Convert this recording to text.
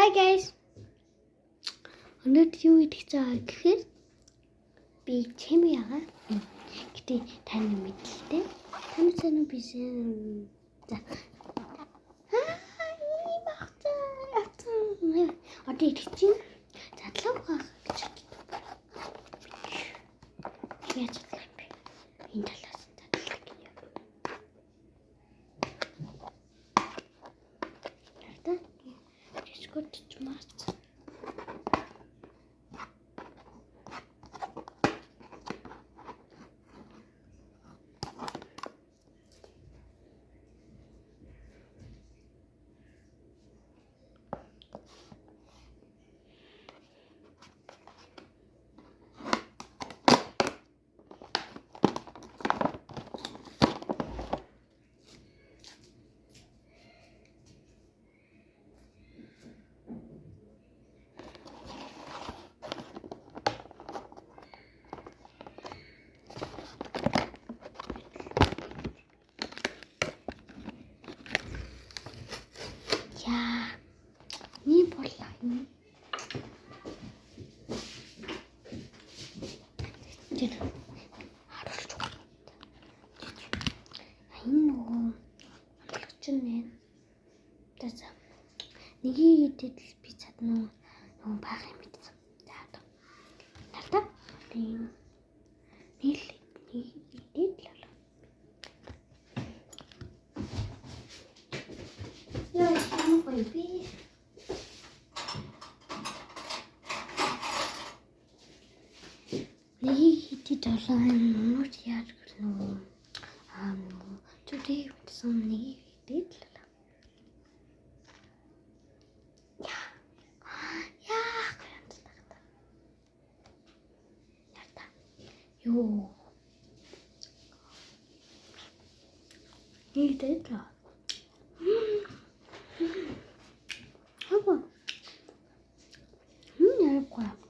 Hi guys. Өнөөдөр юу идэх гэж байгаа гэхээр би чим ягаа. Гэтэ тань мэдлээ. Тань санаа бишээ. За. Ий багтаа. Одоо идэх чинь задлаа гарах гэж. Яаж задлаа бэ? Энэ талаас нь задлаа гинэ. Нартай. Чискот чмаач. Яа. Ни болоо юм. Тэр харуулж байна. Энэ нөгөө амтлагч нь тэзэ. Нэгийг идэл би чадна нөгөө баах юм бидсэн. За одоо. Нарта. Тийм. Нийл идэл л. Яа, юм гоё би. Нэгийг идэл нууц яаж гэнэ. Today with some needed. Yo. Needed. Apa? Nyari kurang.